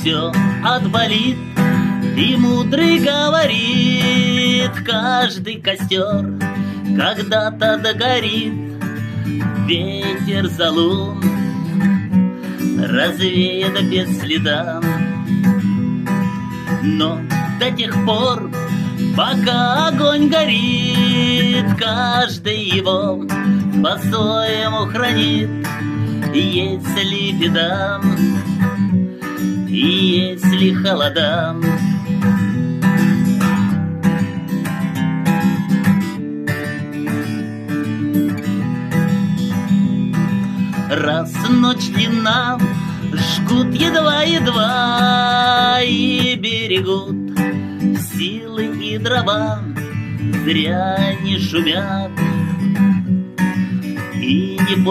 все отболит, и мудрый говорит: каждый костер когда-то догорит. Ветер залун развеет без следа, но до тех пор, пока огонь горит, каждый его по-своему хранит. Если беда, и если холода, раз ночь длинна, жгут едва-едва и берегут силы и дрова, зря не шумят и не портят